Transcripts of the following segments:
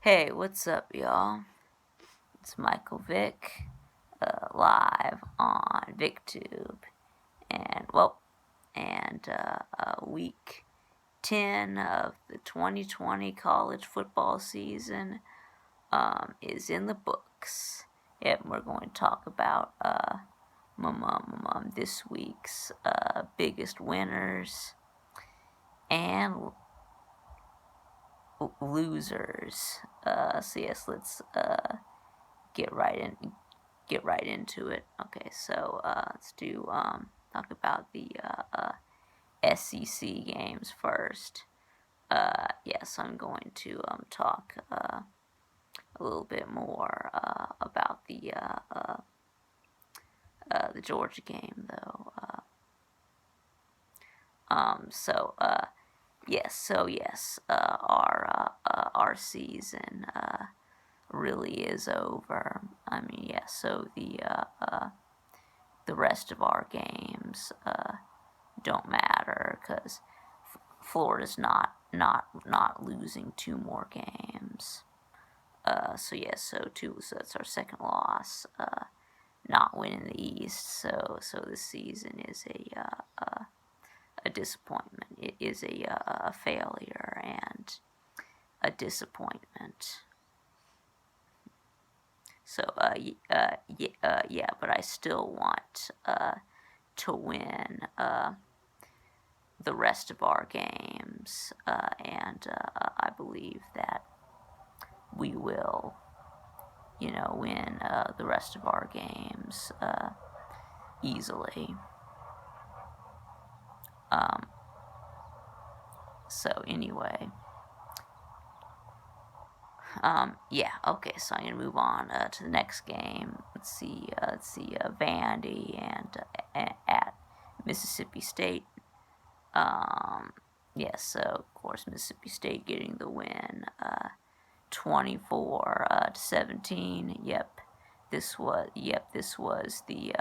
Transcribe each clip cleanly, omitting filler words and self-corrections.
Hey, what's up, y'all? It's Michael Vick, live on VicTube, and week 10 of the 2020 college football season is in the books. Yep, we're going to talk about this week's biggest winners and losers. So yes, let's get right into it. Okay, so let's talk about the SEC games first. Yes, I'm going to talk a little bit more about the Georgia game, though. Our season really is over. I mean, yes. So the rest of our games don't matter because Florida's not losing two more games. So that's our second loss. Not winning the East. So this season is a disappointment. It is a failure and a disappointment. So but I still want to win the rest of our games, and I believe that we will, win the rest of our games easily. So anyway, okay. So I'm gonna move on to the next game. Let's see, Vandy and at Mississippi State. So of course Mississippi State getting the win, 24 to 17. This was the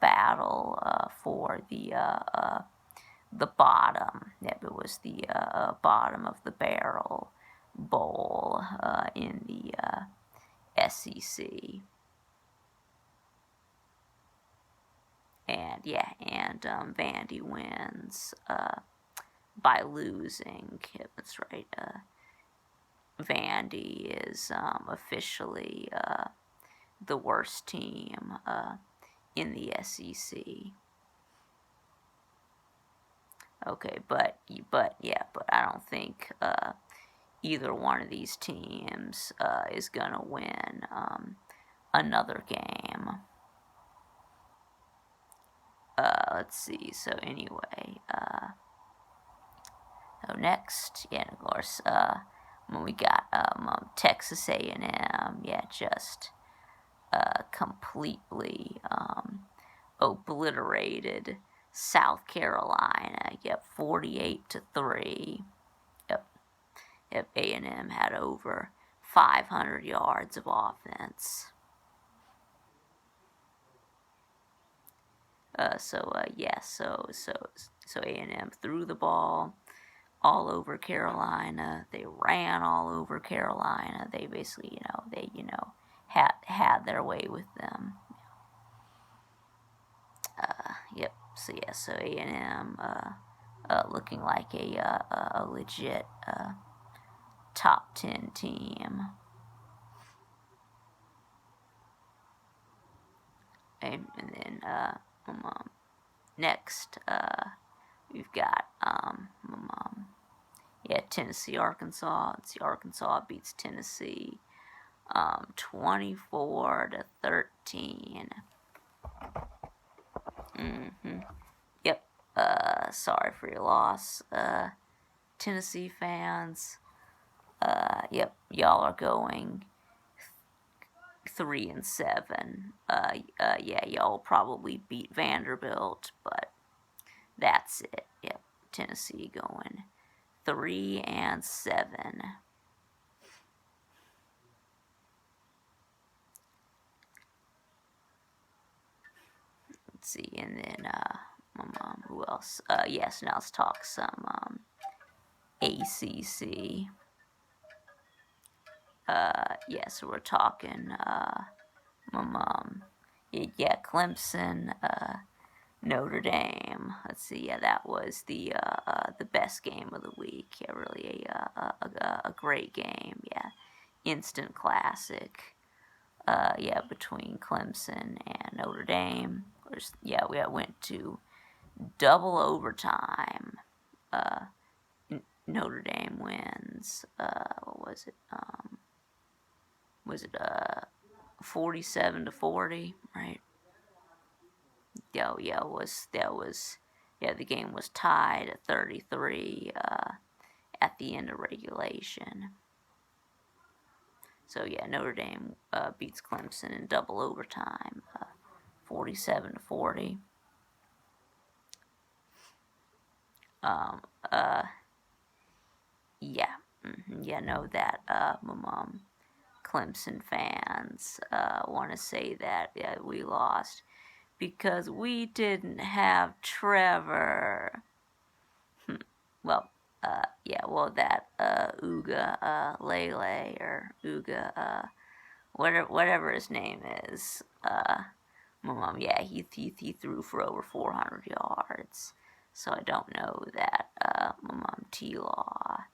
battle for the bottom. Yep, it was the bottom of the barrel bowl in the SEC. And Vandy wins by losing. Yep, that's right. Vandy is officially the worst team in the SEC. Okay, but I don't think either one of these teams is gonna win another game. Let's see. So anyway, so next, of course, when we got Texas A&M, just completely obliterated South Carolina. 48-3. Yep. A&M had over 500 yards of offense. So A&M threw the ball all over Carolina. They ran all over Carolina. They basically, had their way with them. So A&M looking like a legit top 10 team. And then next we've got Tennessee, Arkansas. Arkansas beats Tennessee 24-13. Yep. Sorry for your loss, Tennessee fans. Y'all are going 3-7. Y'all will probably beat Vanderbilt, but that's it. Yep. Tennessee going 3-7. Let's see, and then who else? Now let's talk some ACC. Yeah, so we're talking, Clemson, Notre Dame. Let's see, yeah, that was the best game of the week. Yeah, really a great game. Yeah, instant classic. Between Clemson and Notre Dame. We went to double overtime. Notre Dame wins. What was it? Was it 47-40? Right. The game was tied at 33 at the end of regulation. So Notre Dame beats Clemson in double overtime, 47-40. Know that Clemson fans want to say that we lost because we didn't have Trevor. That Uga Lele or Uga whatever his name is. He threw for over 400 yards. So I don't know that T-Law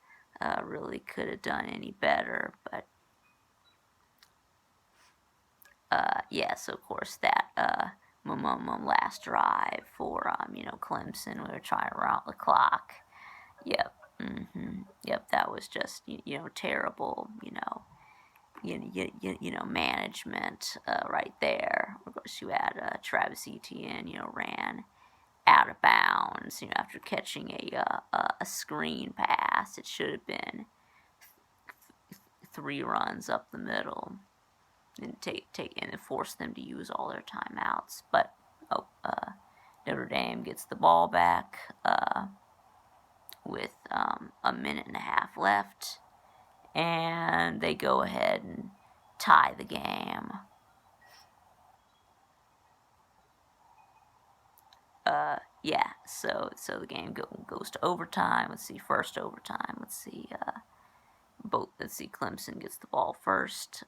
really could have done any better, but so of course that last drive for Clemson, we were trying to run out the clock. Yep. Yep. That was just terrible. Management right there. Of course, you had Travis Etienne. Ran out of bounds. After catching a screen pass, it should have been 3 runs up the middle, and and force them to use all their timeouts. But Notre Dame gets the ball back with a minute and a half left, and they go ahead and tie the game. So the game goes to overtime. Let's see, first overtime. Let's see, Clemson gets the ball first.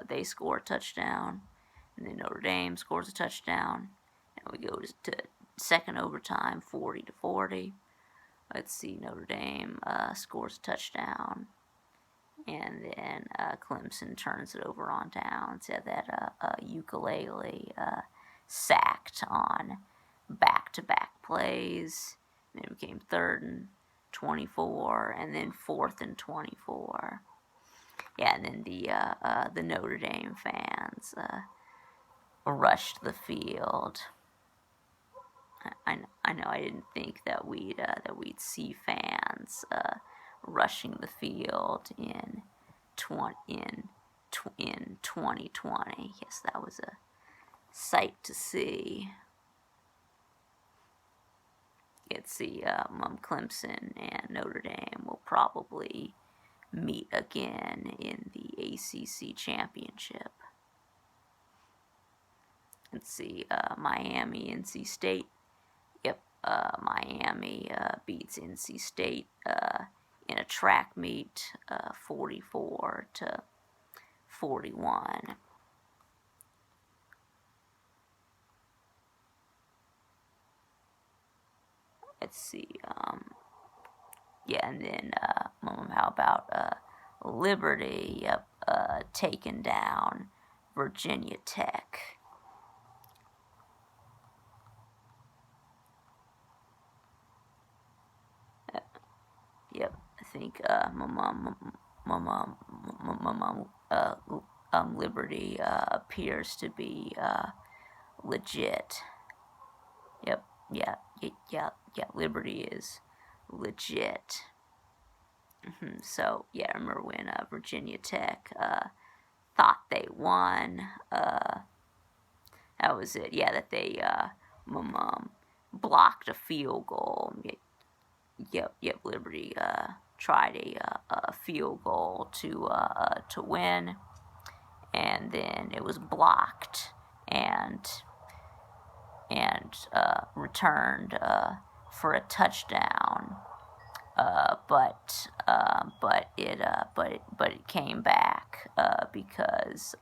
They score a touchdown, and then Notre Dame scores a touchdown, and we go to second overtime, 40-40. Let's see, Notre Dame scores a touchdown, and then Clemson turns it over on downs. That Ukulele sacked on back-to-back plays. And it became 3rd and 24, and then 4th and 24. And then the Notre Dame fans rushed the field. I know I didn't think that we'd see fans rushing the field in 2020. Yes, that was a sight to see. It's the Clemson and Notre Dame will probably meet again in the ACC championship. Let's see, Miami, NC State. Yep, Miami beats NC State in a track meet, 44-41. Let's see, and then how about Liberty? Yep, taking down Virginia Tech. Yep, I think Liberty appears to be legit. Yep, yeah, Liberty is legit. So, I remember when Virginia Tech thought they won. That was it. Yeah, that they blocked a field goal. Yep, Liberty tried a field goal to win, and then it was blocked and returned for a touchdown. but it came back because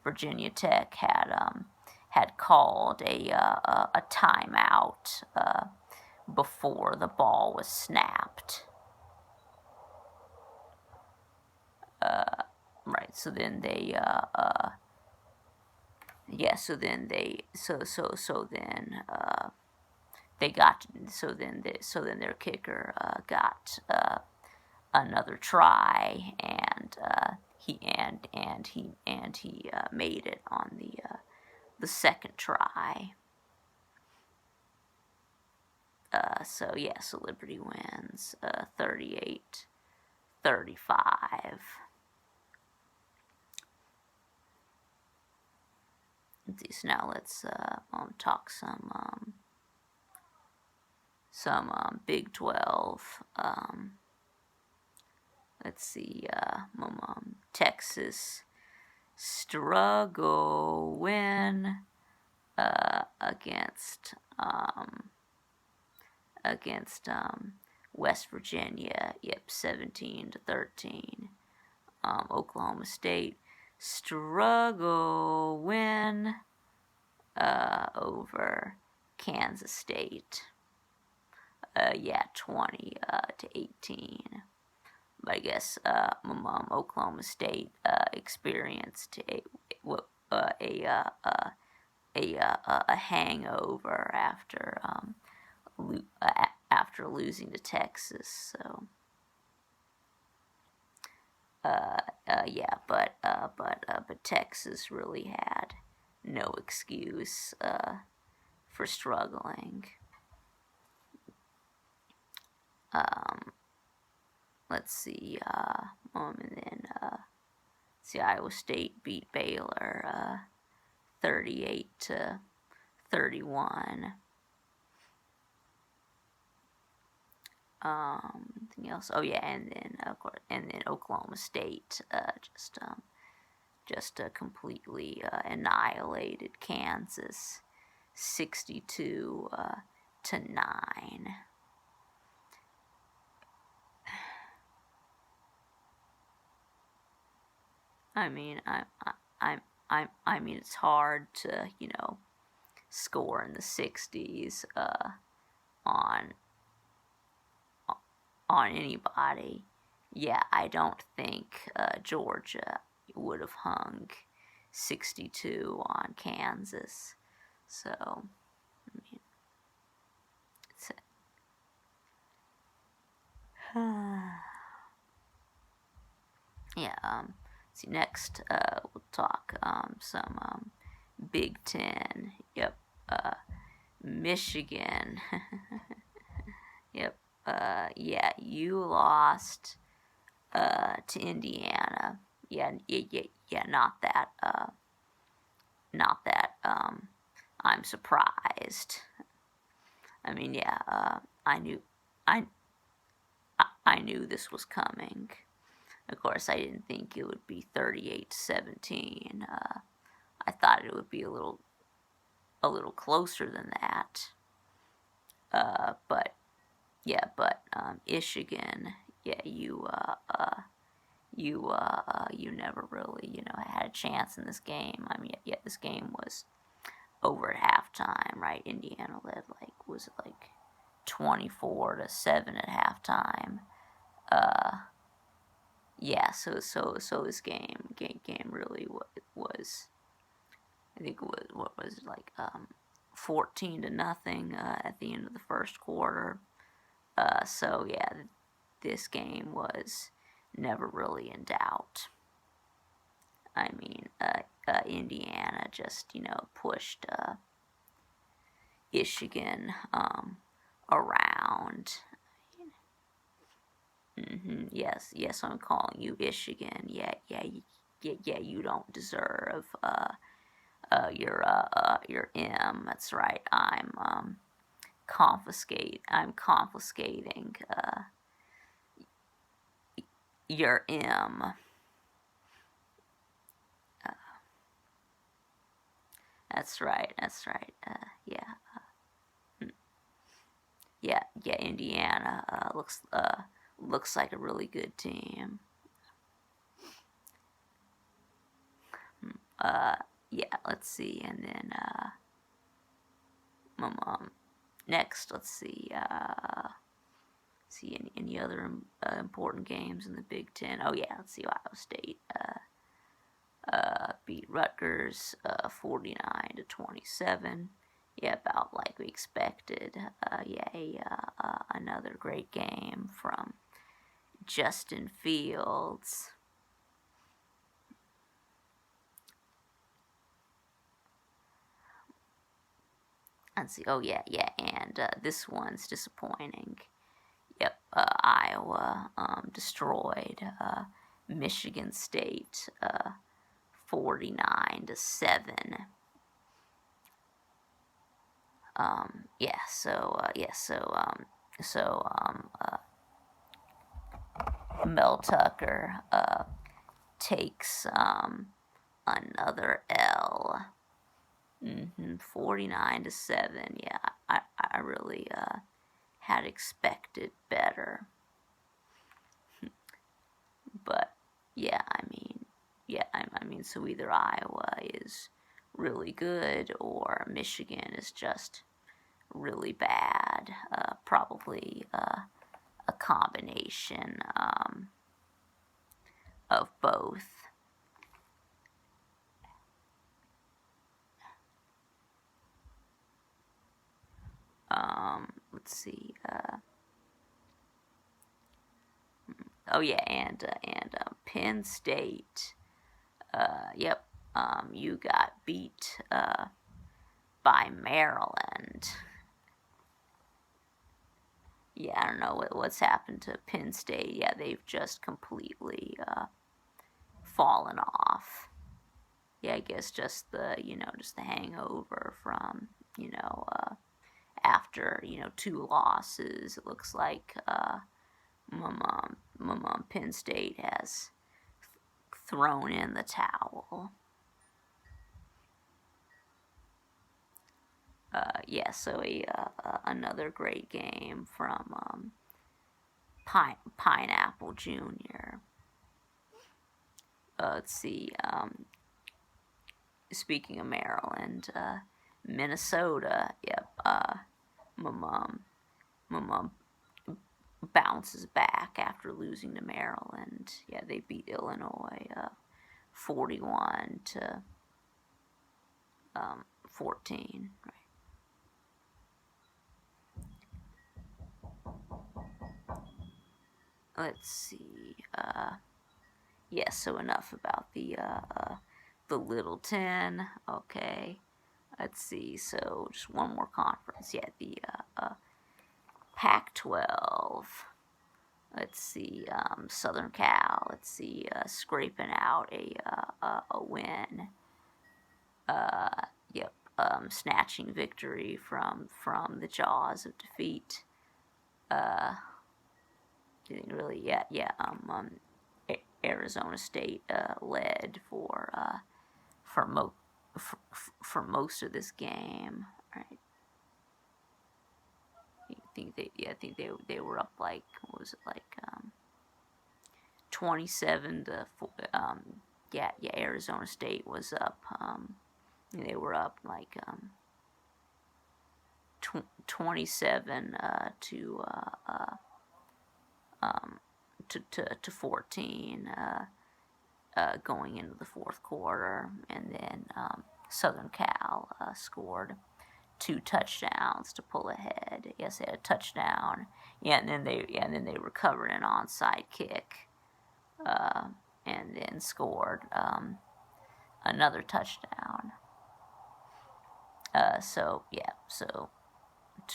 Virginia Tech had called a timeout before the ball was snapped. Right. So then they so then they got so then their kicker got another try, and he made it on the second try. So Liberty wins 38-35. So now let's talk some Big 12. Let's see. Texas struggle win against West Virginia. 17-13. Oklahoma State struggle win over Kansas State. 20-18. But I guess Oklahoma State experienced a hangover after losing to Texas. So but Texas really had no excuse for struggling. Let's see. And then Iowa State beat Baylor 38-31. Anything else? Oh yeah, and then of course, and then Oklahoma State just completely annihilated Kansas 62-9. I mean, I mean, it's hard to score in the 60s on anybody. Yeah, I don't think Georgia would have hung 62 on Kansas. So, I mean, it's see, next we'll talk some Big Ten. Yep. Michigan. Yep. You lost to Indiana. Not that I'm surprised. I mean, I knew this was coming. Of course, I didn't think it would be 38-17. I thought it would be a little closer than that. But Michigan, you never really had a chance in this game. I mean, this game was over at halftime, right? Indiana led was it 24-7 at halftime. So this game really was, I think it was, what was it, 14-0 at the end of the first quarter. This game was never really in doubt. I mean, Indiana just pushed Michigan around. Yes, I'm calling you Michigan. Yeah, you don't deserve your M. That's right. I'm confiscating your M. That's right. Indiana looks like a really good team. Let's see, and then next, let's see. See any other important games in the Big Ten? Oh yeah, let's see. Ohio State beat Rutgers 49-27. Yeah, about like we expected. Another great game from Justin Fields. Let's see. Oh yeah, and this one's disappointing. Yep, Iowa destroyed Michigan State 49-7. Mel Tucker takes another L. 49-7. Yeah, I really had expected better. But I mean, so either Iowa is really good or Michigan is just really bad. Probably a combination of both. Let's see. Penn State. You got beat by Maryland. Yeah, I don't know what's happened to Penn State. Yeah, they've just completely fallen off. Yeah, I guess just the hangover from after 2 losses. It looks like Penn State has thrown in the towel. Another great game from Pineapple Jr. Let's see. Speaking of Maryland, Minnesota. Yep. My mom bounces back after losing to Maryland. Yeah, they beat Illinois 41-14. Right. Let's see. So enough about the Little Ten. Okay. Let's see. So just one more conference. Yeah, the Pac-12. Let's see. Southern Cal. Let's see. Scraping out a win. Snatching victory from the jaws of defeat. Arizona State led for most of this game, right? I think they were up like, what was it, like 27-4. Arizona State was up. They were up like 27 to 14 going into the fourth quarter, and then Southern Cal scored 2 touchdowns to pull ahead. Yes, they had a touchdown. And then they recovered an onside kick, and then scored another touchdown.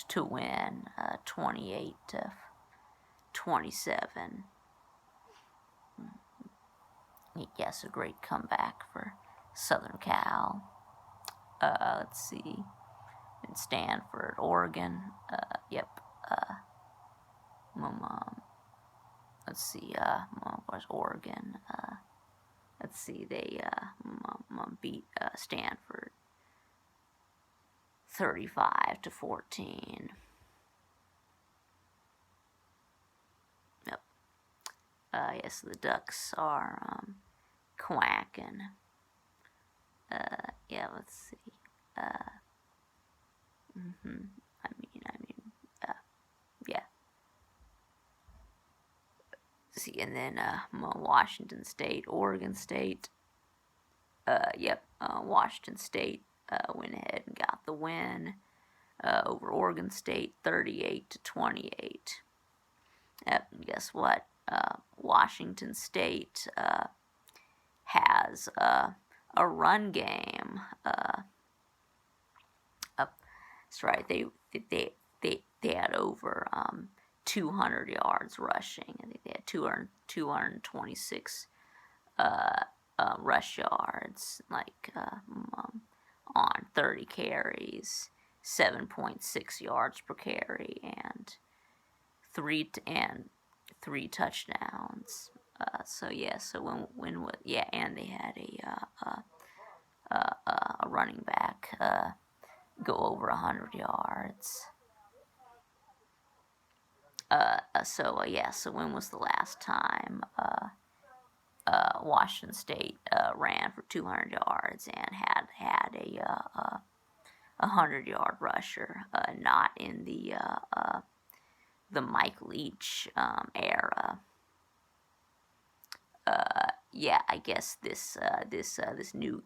To win 28-27. Yes, a great comeback for Southern Cal. Let's see. In Stanford, Oregon. Let's see. Where's Oregon? Let's see. They beat Stanford 35-14. Yes, the ducks are quacking. Yeah, let's see. Yeah. See, and then Washington State, Oregon State. Washington State went ahead and got the win over Oregon State, 38-28. Yep, and guess what? Washington State has a run game. That's right. They had over 200 yards rushing. I think they had 226 rush yards, on 30 carries, 7.6 yards per carry, and three touchdowns. So and they had a running back go over 100 yards. So when was the last time Washington State ran for 200 yards and had a 100-yard rusher? Not in the Mike Leach era. I guess this new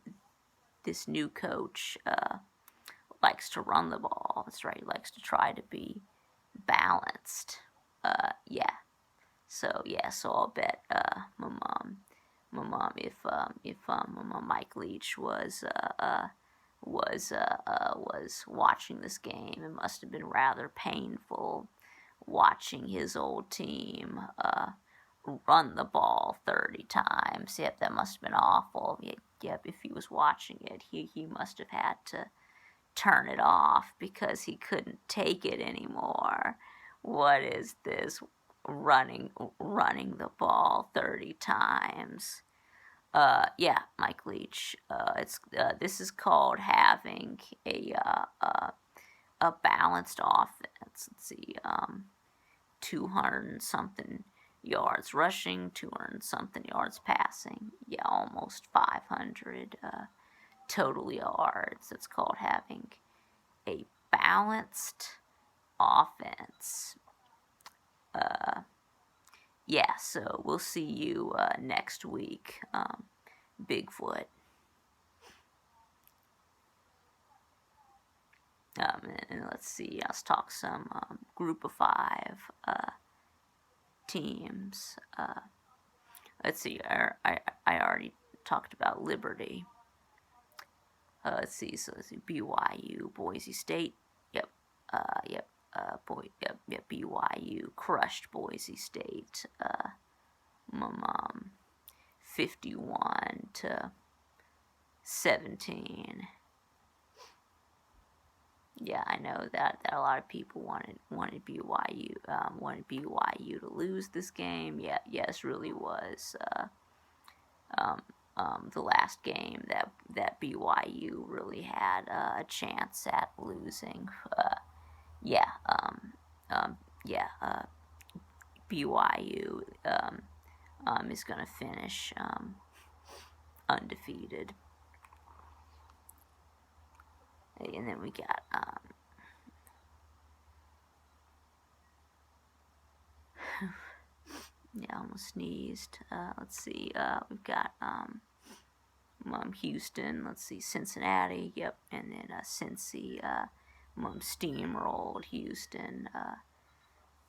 coach likes to run the ball. That's right. He likes to try to be balanced. So I'll bet my mom if Mike Leach was watching this game, it must have been rather painful watching his old team run the ball 30 times. Yep, that must have been awful. Yep, if he was watching it, he must have had to turn it off because he couldn't take it anymore. What is this running the ball 30 times? Mike Leach. This is called having a balanced offense. Let's see, 200 and something yards rushing, 200 and something yards passing. Yeah, almost 500 total yards. It's called having a balanced offense. So we'll see you next week, Bigfoot. And let's see, let's talk some group of 5 teams. Let's see, I already talked about Liberty. Let's see, BYU, Boise State. BYU crushed Boise State. 51-17. Yeah, I know that a lot of people wanted BYU to lose this game. Yes, really was the last game that BYU really had a chance at losing. BYU is going to finish undefeated. And then we got I almost sneezed. Let's see. We've got Houston. Let's see, Cincinnati. Yep, and then Cincy steamrolled Houston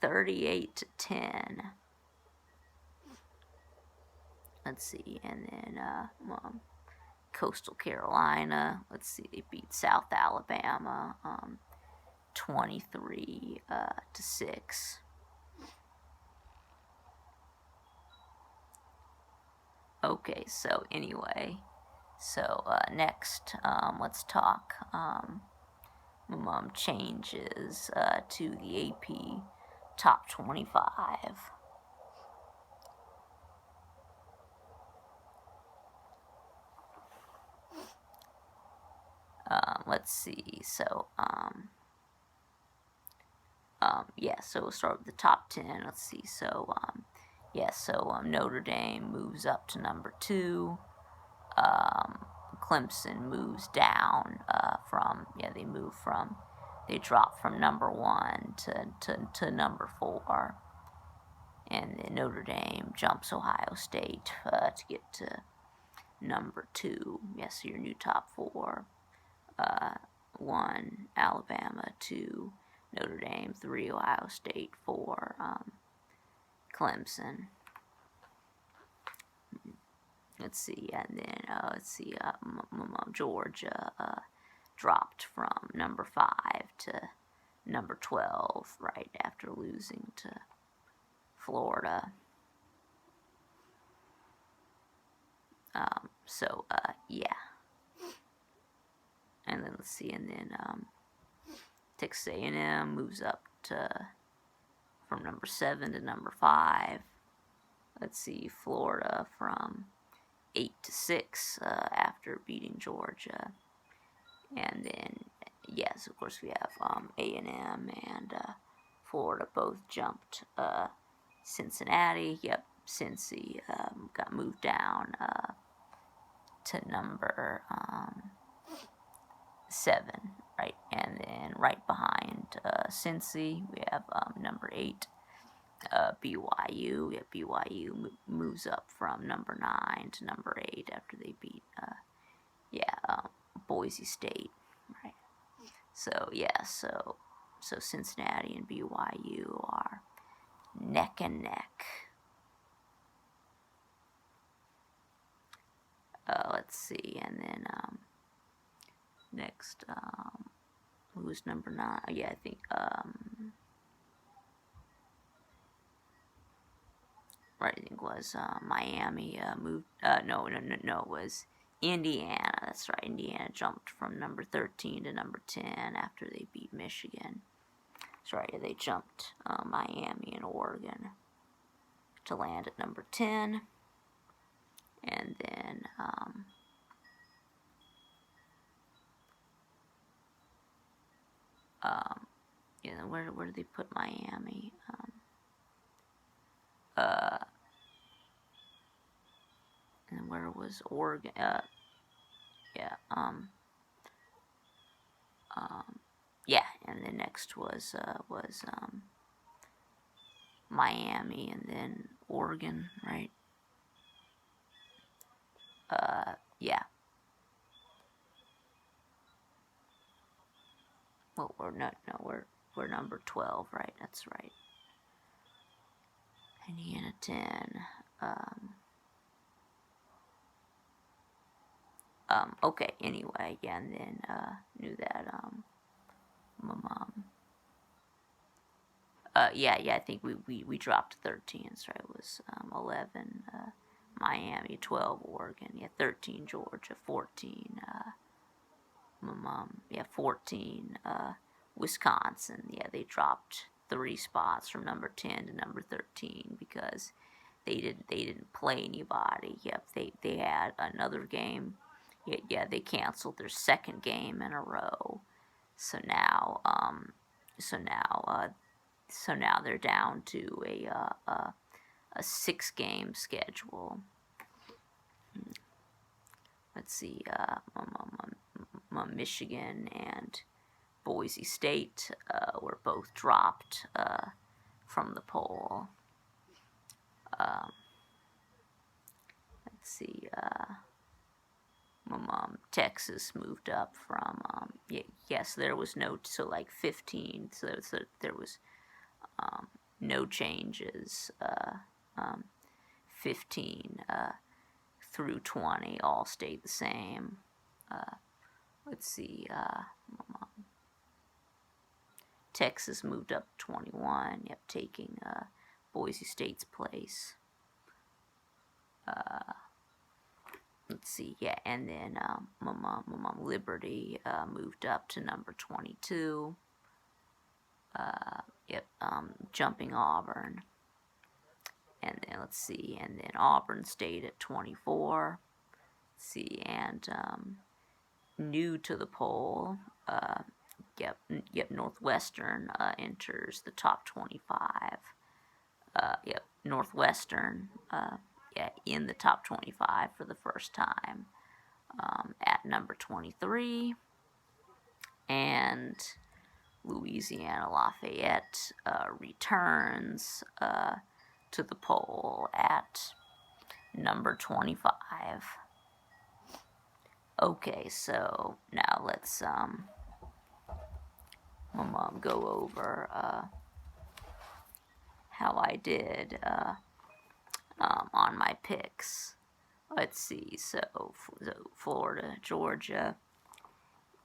38-10. Let's see, and then Coastal Carolina. Let's see, they beat South Alabama 23-6. Okay, so anyway, next let's talk changes to the AP Top 25. Let's see, so we'll start with the top 10. Let's see, so Notre Dame moves up to number 2. Clemson moves down they drop from number 1 to number 4. And then Notre Dame jumps Ohio State to get to number 2. Yes, your new top 4. 1, Alabama. 2, Notre Dame. 3, Ohio State. 4, Clemson. Let's see, and then Georgia dropped from number 5 to number 12 right after losing to Florida. And then let's see, and then Texas A&M moves up from number 7 to number 5. Let's see, Florida from 8 to 6 after beating Georgia. And then, yes, of course, we have A&M and Florida both jumped Cincinnati. Yep, Cincy got moved down to number 7, right? And then right behind Cincy, we have number 8, BYU. Yeah, BYU moves up from number 9 to number 8 after they beat, Boise State, right? So Cincinnati and BYU are neck and neck. Let's see, and then next, who's number 9? Yeah, I think right, I think it was Miami moved. No, it was Indiana. That's right, Indiana jumped from number 13 to number 10 after they beat Michigan. That's right, they jumped Miami and Oregon to land at number 10. And then where did they put Miami? And where was Oregon? And the next was Miami, and then Oregon, right? Well, we're number 12, right? That's right. Indiana 10. Okay, anyway, yeah, and then knew that my mom. I think we dropped 13, so it was 11 Miami, 12 Oregon, 13 Georgia, 14 my mom, 14 Wisconsin. They dropped 3 spots from number 10 to number 13 because they didn't play anybody. Yep, they had another game. They canceled their second game in a row. So now they're down to a 6-game schedule. Let's see, Michigan and Boise State were both dropped from the poll. Let's see, Texas moved up from, there was no, so like 15, so there was no changes, 15 through 20 all stayed the same. Let's see, Texas moved up 21, taking Boise State's place. Let's see, and then Liberty moved up to number 22. Jumping Auburn. And then let's see, and then Auburn stayed at 24. Let's see, and new to the poll, Northwestern enters the top 25. Yep, Northwestern, in the top 25 for the first time, at number 23. And Louisiana Lafayette returns to the poll at number 25. Okay, so now let's go over how I did on my picks. Let's see, so Florida, Georgia,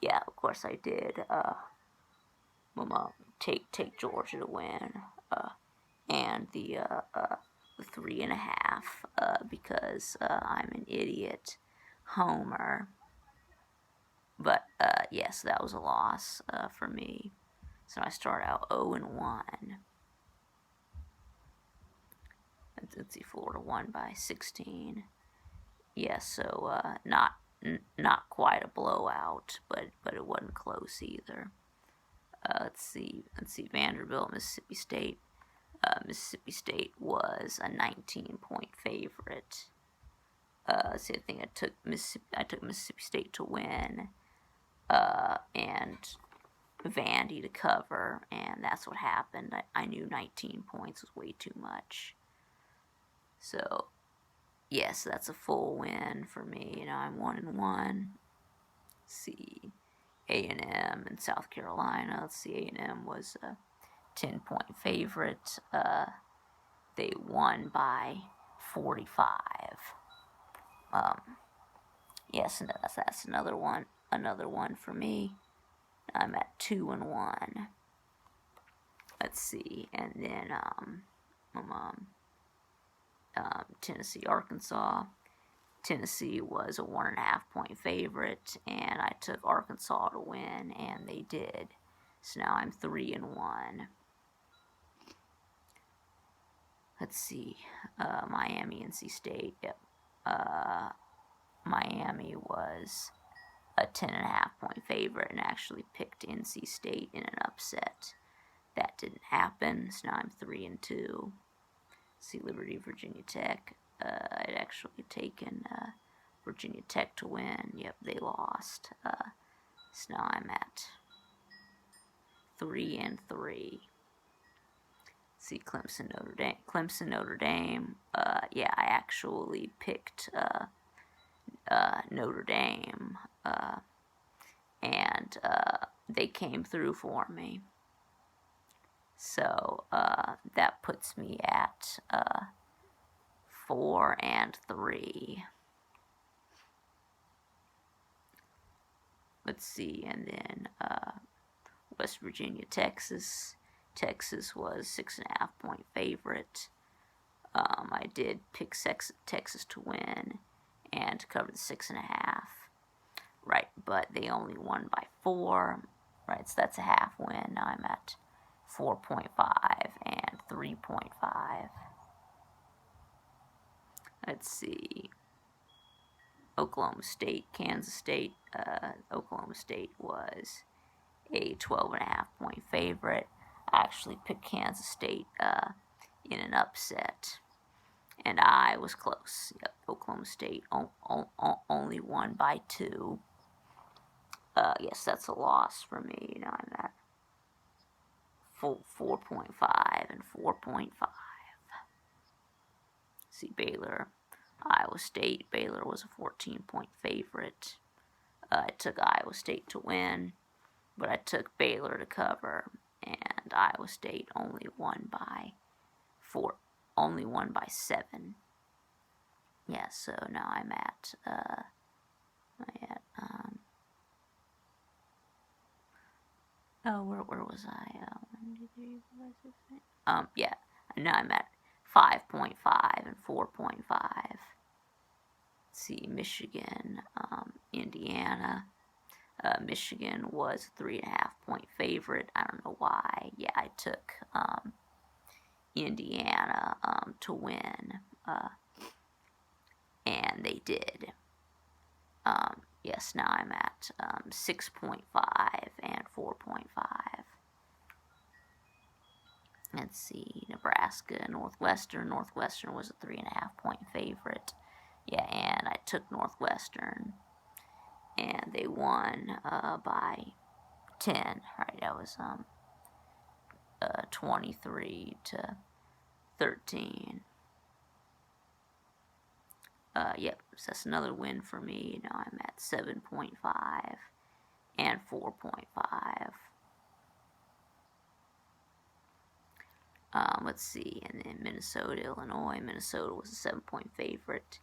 yeah, of course I did take Georgia to win, and the 3.5, because I'm an idiot homer. But yes, that was a loss for me. So I start out 0-1. Let's see, Florida won by 16. Yeah, so not quite a blowout, but it wasn't close either. Let's see, Vanderbilt, Mississippi State. Mississippi State was a 19-point favorite. So I think I took Mississippi State to win, and Vandy to cover, and that's what happened. I knew 19 points was way too much. So, yes, that's a full win for me. I'm 1-1. See, A&M and South Carolina. Let's see, A&M was a 10-point favorite. They won by 45. Yes, and that's another one for me. I'm at 2-1. Let's see, and then Tennessee, Arkansas. Tennessee was a 1.5-point favorite, and I took Arkansas to win, and they did. So now I'm 3-1. Let's see, Miami, NC State. Yep. Miami was a 10.5-point favorite and actually picked NC State in an upset. That didn't happen, so now I'm 3-2. See, Liberty, Virginia Tech. I'd actually taken Virginia Tech to win. Yep, they lost. So now I'm at 3-3. See, Clemson, Notre Dame. Yeah, I actually picked Notre Dame, and they came through for me. So that puts me at 4-3. Let's see, and then West Virginia, Texas. Texas was 6.5-point favorite. I did pick Texas to win and to cover the 6.5. Right, but they only won by 4. Right, so that's a half win. Now I'm at 4.5 and 3.5. Let's see. Oklahoma State, Kansas State. Oklahoma State was a 12.5-point favorite. I actually picked Kansas State in an upset, and I was close. Yep, Oklahoma State only won by 2. Yes, that's a loss for me. Now I'm at 4.5 and 4.5. See, Baylor, Iowa State. Baylor was a 14-point favorite. I took Iowa State to win, but I took Baylor to cover, and Iowa State only won by 7. Yeah, so now I'm at where was I? 1, 2, 3, 4, 5, 6, 7. Yeah, now I'm at 5.5 and 4.5. See, Michigan, Indiana. Michigan was a 3.5-point favorite. I don't know why. Yeah, I took Indiana to win, and they did. Yes, now I'm at 6.5 and 4.5. let's see, Nebraska, Northwestern. Northwestern was a 3.5-point favorite. Yeah, and I took Northwestern, and they won by 10. Right, that was 23 to 13. Yep, so that's another win for me. Now I'm at 7.5 and 4.5. Let's see, and then Minnesota, Illinois. Minnesota was a 7-point favorite,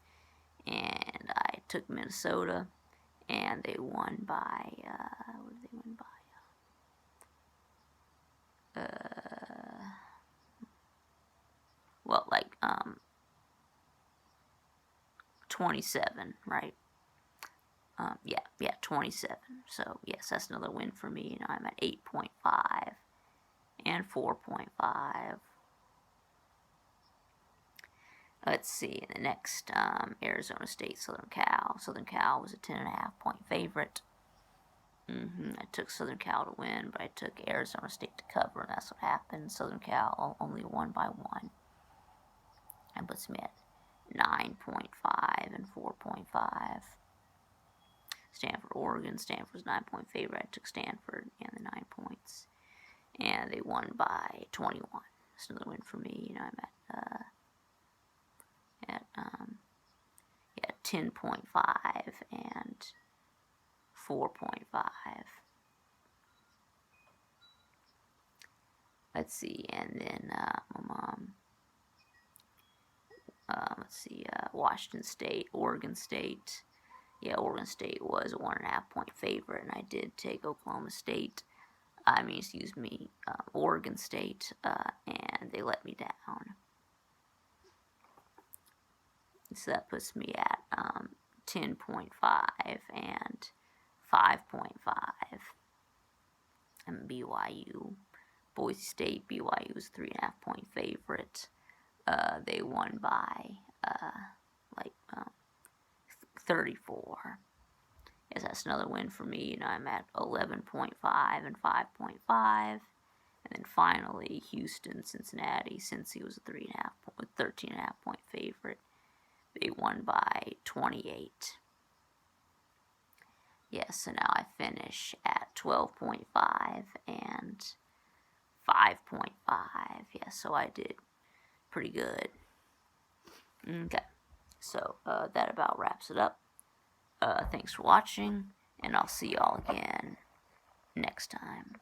and I took Minnesota, and they won by, what did they win by? 27, right? Yeah, 27. So, yes, that's another win for me. Now I'm at 8.5 and 4.5. Let's see, the next, Arizona State, Southern Cal. Southern Cal was a 10.5-point favorite. I took Southern Cal to win, but I took Arizona State to cover, and that's what happened. Southern Cal only won by 1. That puts me at 9.5 and 4.5. Stanford, Oregon. Stanford's 9-point favorite. I took Stanford and the 9 points, and they won by 21. That's another win for me. You know, I'm at 10.5 and 4.5. Let's see, and then Washington State, Oregon State. Yeah, Oregon State was a 1.5-point favorite, and I did take Oregon State, and they let me down. So that puts me at 10.5 and 5.5. And Byu Boise State. BYU was a 3.5-point favorite. They won by 34. Yes, that's another win for me. You know, I'm at 11.5 and 5.5. And then finally, Houston, Cincinnati. Cincy was a 13.5-point favorite. They won by 28. Yes, so now I finish at 12.5 and 5.5. Yes, so I did pretty good. Okay, so that about wraps it up. Thanks for watching, and I'll see y'all again next time.